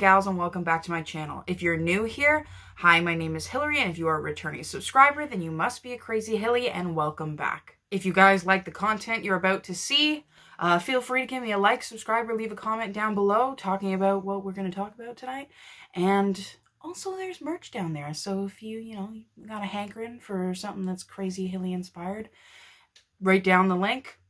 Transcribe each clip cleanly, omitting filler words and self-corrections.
Gals, and welcome back to my channel. If you're new here, hi, my name is Hillary, and if you are a returning subscriber, then you must be a crazy hilly, and welcome back. If you guys like the content you're about to see, feel free to give me a like, subscribe, or leave a comment down below talking about what we're going to talk about tonight. And also, there's merch down there, so if you got a hankering for something that's crazy hilly inspired, write down the link.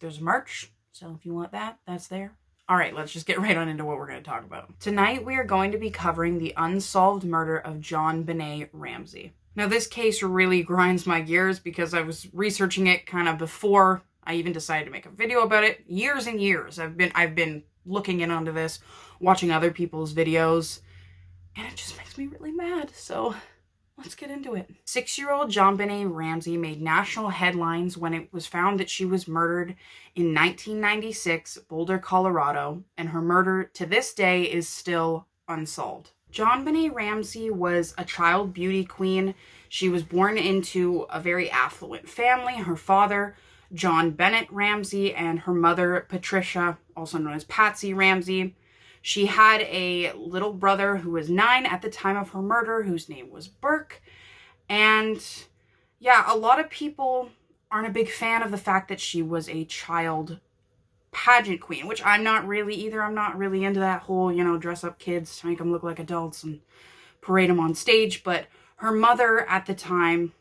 There's merch, so if you want that, that's there. All right, let's just get right on into what we're going to talk about. Tonight, we are going to be covering the unsolved murder of JonBenet Ramsey. Now, this case really grinds my gears because I was researching it kind of before I even decided to make a video about it. Years and years, I've been looking in onto this, watching other people's videos, and it just makes me really mad, so let's get into it. 6-year-old JonBenet Ramsey made national headlines when it was found that she was murdered in 1996, Boulder, Colorado, and her murder to this day is still unsolved. JonBenet Ramsey was a child beauty queen. She was born into a very affluent family. Her father, JonBenet Ramsey, and her mother, Patricia, also known as Patsy Ramsey. She had a little brother who was 9 at the time of her murder, whose name was Burke. And yeah, a lot of people aren't a big fan of the fact that she was a child pageant queen, which I'm not really either. I'm not really into that whole, dress up kids to make them look like adults and parade them on stage. But her mother at the time,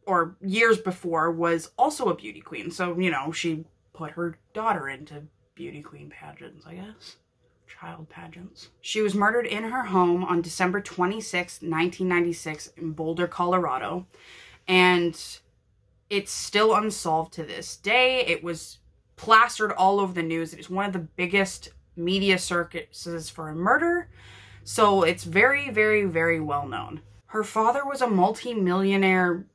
or years before, was also a beauty queen. So, she put her daughter into beauty queen pageants, I guess. Child pageants. She was murdered in her home on December 26, 1996 in Boulder, Colorado, and it's still unsolved to this day. It was plastered all over the news. It is one of the biggest media circuses for a murder, so it's very, very, very well known. Her father was a multi-millionaire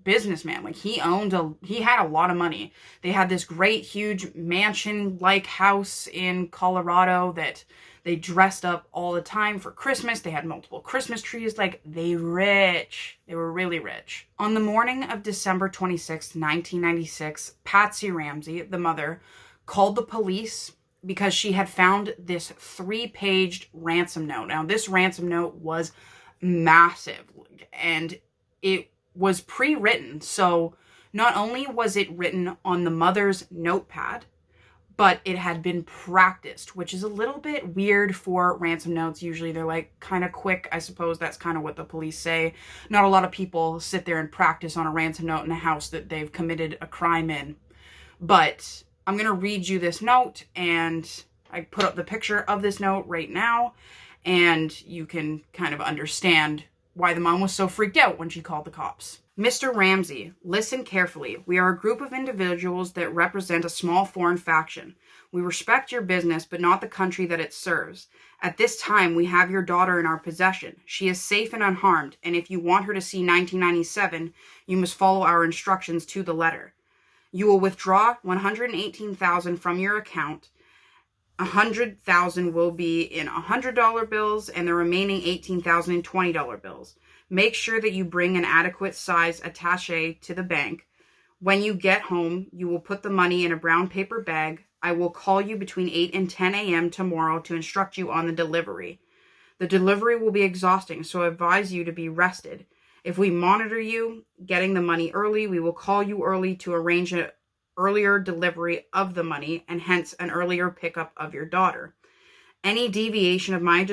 businessman. Like, he had a lot of money. They had this great huge mansion-like house in Colorado that they dressed up all the time for Christmas. They had multiple Christmas trees. Like, they were really rich. On the morning of December 26, 1996, Patsy Ramsey, the mother, called the police because she had found this 3-paged ransom note. Now, this ransom note was massive, and it was pre-written, so not only was it written on the mother's notepad, but it had been practiced, which is a little bit weird for ransom notes. Usually they're like kind of quick. I suppose that's kind of what the police say. Not a lot of people sit there and practice on a ransom note in a house that they've committed a crime in. But I'm going to read you this note, and I put up the picture of this note right now, and you can kind of understand why the mom was so freaked out when she called the cops. Mr. Ramsey, listen carefully. We are a group of individuals that represent a small foreign faction. We respect your business, but not the country that it serves. At this time, we have your daughter in our possession. She is safe and unharmed, and if you want her to see 1997, you must follow our instructions to the letter. You will withdraw $118,000 from your account. $100,000 will be in $100 bills, and the remaining $18,000 in $20 bills. Make sure that you bring an adequate size attaché to the bank. When you get home, you will put the money in a brown paper bag. I will call you between 8 and 10 a.m. tomorrow to instruct you on the delivery. The delivery will be exhausting, so I advise you to be rested. If we monitor you getting the money early, we will call you early to arrange an earlier delivery of the money, and hence an earlier pickup of your daughter. Any deviation of my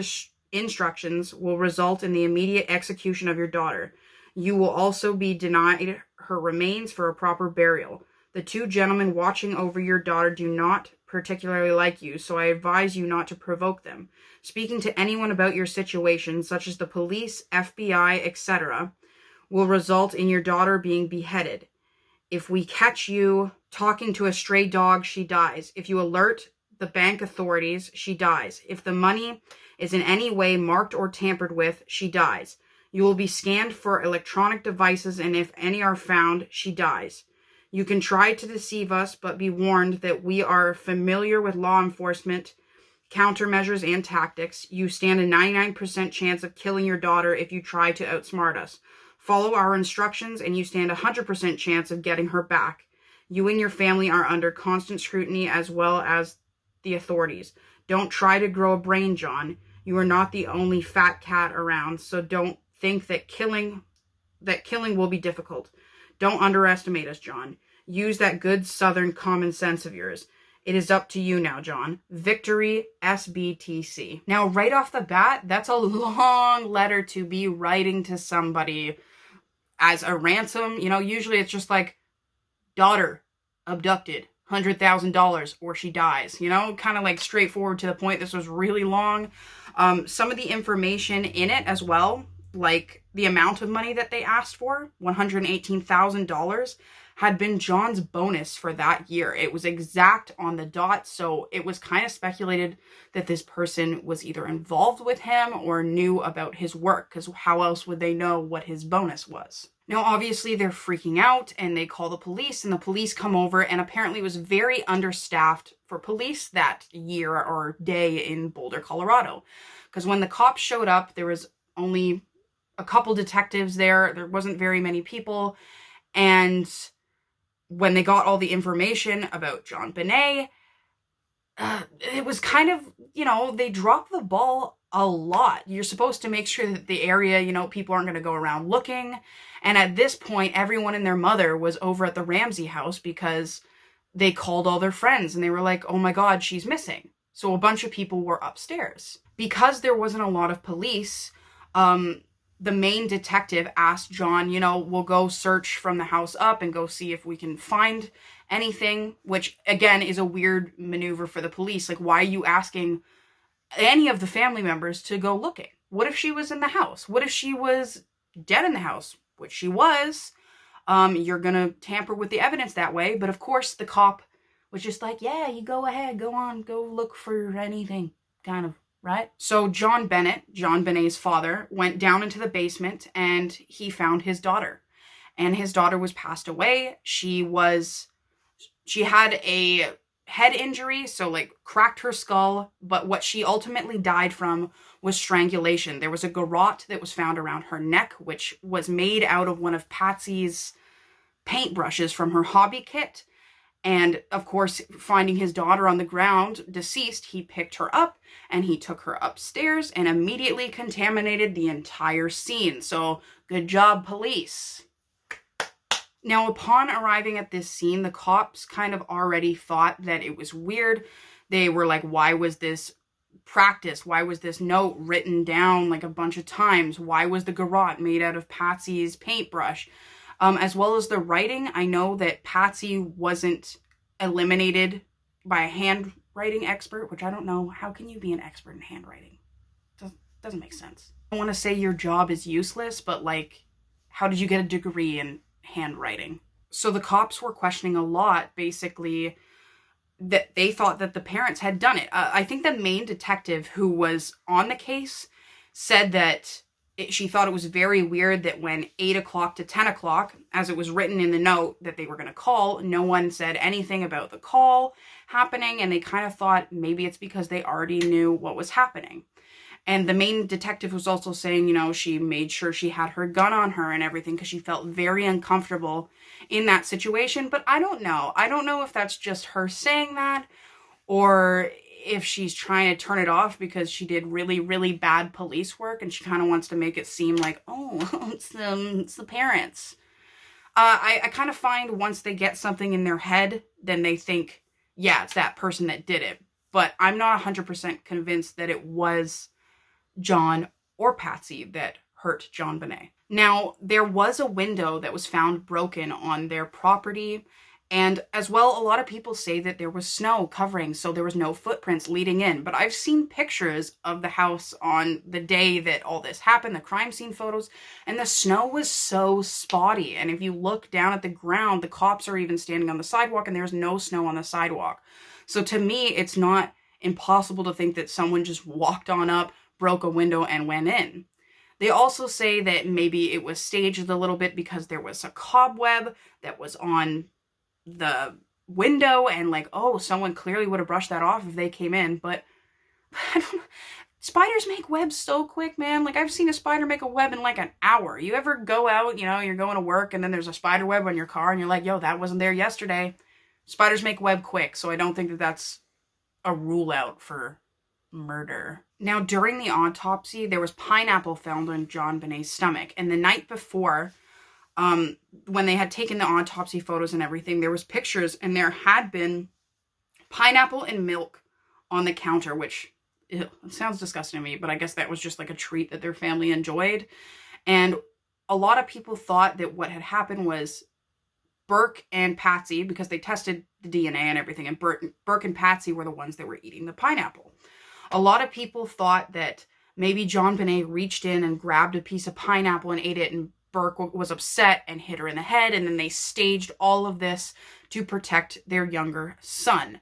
instructions will result in the immediate execution of your daughter. You will also be denied her remains for a proper burial. The 2 gentlemen watching over your daughter do not particularly like you, so I advise you not to provoke them. Speaking to anyone about your situation, such as the police, FBI, etc., will result in your daughter being beheaded. If we catch you talking to a stray dog, she dies. If you alert the bank authorities, she dies. If the money is in any way marked or tampered with, she dies. You will be scanned for electronic devices, and if any are found, she dies. You can try to deceive us, but be warned that we are familiar with law enforcement, countermeasures, and tactics. You stand a 99% chance of killing your daughter if you try to outsmart us. Follow our instructions, and you stand a 100% chance of getting her back. You and your family are under constant scrutiny, as well as the authorities. Don't try to grow a brain, John. You are not the only fat cat around, so don't think that killing will be difficult. Don't underestimate us, John. Use that good Southern common sense of yours. It is up to you now, John. Victory, SBTC. Now, right off the bat, that's a long letter to be writing to somebody as a ransom. You know, usually it's just like, daughter abducted, $100,000 or she dies. You know, kind of like straightforward to the point. This was really long. Some of the information in it as well, like the amount of money that they asked for, $118,000, had been John's bonus for that year. It was exact on the dot, so it was kind of speculated that this person was either involved with him or knew about his work, because how else would they know what his bonus was? Now, obviously, they're freaking out, and they call the police, and the police come over, and apparently it was very understaffed for police that year or day in Boulder, Colorado. Because when the cops showed up, there was only a couple detectives there. There wasn't very many people, and when they got all the information about JonBenet, it was kind of, you know, they dropped the ball a lot. You're supposed to make sure that the area, you know, people aren't going to go around looking. And at this point, everyone and their mother was over at the Ramsey house because they called all their friends and they were like, oh my God, she's missing. So a bunch of people were upstairs. Because there wasn't a lot of police, the main detective asked John, you know, we'll go search from the house up and go see if we can find anything, which again is a weird maneuver for the police. Like, why are you asking any of the family members to go looking? What if she was in the house? What if she was dead in the house? Which she was. You're gonna tamper with the evidence that way. But of course the cop was just like, yeah, you go ahead, go on, go look for anything, kind of. Right? So JonBenet's father, went down into the basement and he found his daughter. And his daughter was passed away. She had a head injury, so like cracked her skull, but what she ultimately died from was strangulation. There was a garrote that was found around her neck, which was made out of one of Patsy's paintbrushes from her hobby kit. And of course, finding his daughter on the ground, deceased, he picked her up and he took her upstairs and immediately contaminated the entire scene. So good job, police. Now, upon arriving at this scene, the cops kind of already thought that it was weird. They were like, why was this practiced? Why was this note written down like a bunch of times? Why was the garrote made out of Patsy's paintbrush? As well as the writing, I know that Patsy wasn't eliminated by a handwriting expert, which I don't know. How can you be an expert in handwriting? Doesn't make sense. I don't want to say your job is useless, but like, how did you get a degree in handwriting? So the cops were questioning a lot, basically, that they thought that the parents had done it. I think the main detective who was on the case said that she thought it was very weird that when 8 o'clock to 10 o'clock, as it was written in the note that they were going to call, no one said anything about the call happening, and they kind of thought maybe it's because they already knew what was happening. And the main detective was also saying, you know, she made sure she had her gun on her and everything because she felt very uncomfortable in that situation. But I don't know. I don't know if that's just her saying that or if she's trying to turn it off because she did really, really bad police work and she kind of wants to make it seem like, oh, it's the parents. I kind of find once they get something in their head, then they think, yeah, it's that person that did it. But I'm not 100% convinced that it was John or Patsy that hurt JonBenet. Now, there was a window that was found broken on their property. And as well, a lot of people say that there was snow covering, so there was no footprints leading in. But I've seen pictures of the house on the day that all this happened, the crime scene photos, and the snow was so spotty. And if you look down at the ground, the cops are even standing on the sidewalk and there's no snow on the sidewalk. So to me, it's not impossible to think that someone just walked on up, broke a window, and went in. They also say that maybe it was staged a little bit because there was a cobweb that was on the window and like, oh, someone clearly would have brushed that off if they came in. But I don't know. Spiders make webs so quick, man. Like, I've seen a spider make a web in like an hour. You ever go out, you know, you're going to work and then there's a spider web on your car and you're like, yo, that wasn't there yesterday. Spiders make web quick, so I don't think that that's a rule out for murder. Now, during the autopsy, there was pineapple found on JonBenet's stomach. And the night before, when they had taken the autopsy photos and everything, there was pictures and there had been pineapple and milk on the counter, which ew, it sounds disgusting to me, but I guess that was just like a treat that their family enjoyed. And a lot of people thought that what had happened was Burke and Patsy, because they tested the DNA and everything, and Burke and Patsy were the ones that were eating the pineapple. A lot of people thought that maybe JonBenet reached in and grabbed a piece of pineapple and ate it, and Burke was upset and hit her in the head, and then they staged all of this to protect their younger son.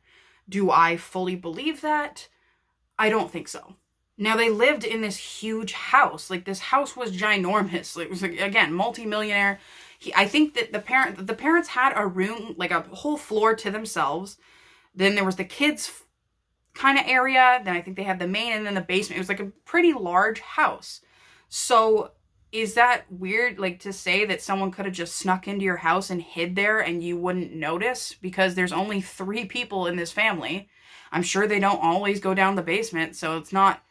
Do I fully believe that? I don't think so. Now, they lived in this huge house. Like, this house was ginormous. It was, again, multi-millionaire. I think that the parents had a room, like a whole floor to themselves. Then there was the kids' kind of area. Then I think they had the main and then the basement. It was like a pretty large house. So is that weird, like, to say that someone could have just snuck into your house and hid there and you wouldn't notice? Because there's only 3 people in this family. I'm sure they don't always go down the basement, so it's not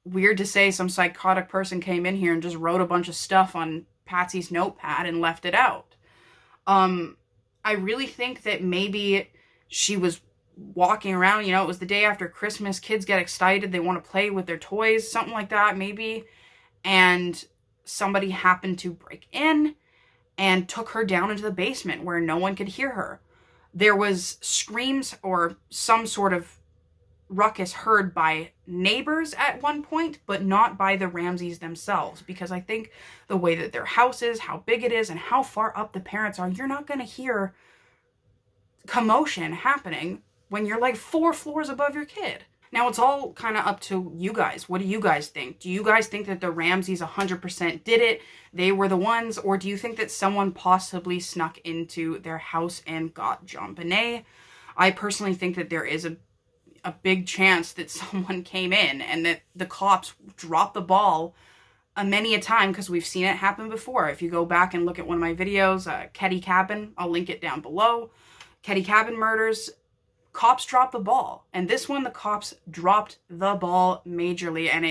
weird to say some psychotic person came in here and just wrote a bunch of stuff on Patsy's notepad and left it out. I really think that maybe she was walking around, you know, it was the day after Christmas, kids get excited, they want to play with their toys, something like that maybe, and somebody happened to break in and took her down into the basement where no one could hear her. There was screams or some sort of ruckus heard by neighbors at one point, but not by the Ramseys themselves, because I think the way that their house is, how big it is, and how far up the parents are, you're not going to hear commotion happening when you're like 4 floors above your kid. Now, it's all kind of up to you guys. What do you guys think? Do you guys think that the Ramseys 100% did it? They were the ones? Or do you think that someone possibly snuck into their house and got JonBenet? I personally think that there is a big chance that someone came in and that the cops dropped the ball many a time, because we've seen it happen before. If you go back and look at one of my videos, Ketty Cabin, I'll link it down below. Ketty Cabin murders, cops dropped the ball. And this one, the cops dropped the ball majorly, and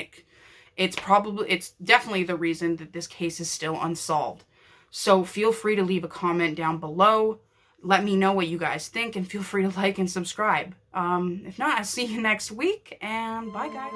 it's definitely the reason that this case is still unsolved. So feel free to leave a comment down below. Let me know what you guys think, and feel free to like and subscribe. If not, I'll see you next week, and bye, guys.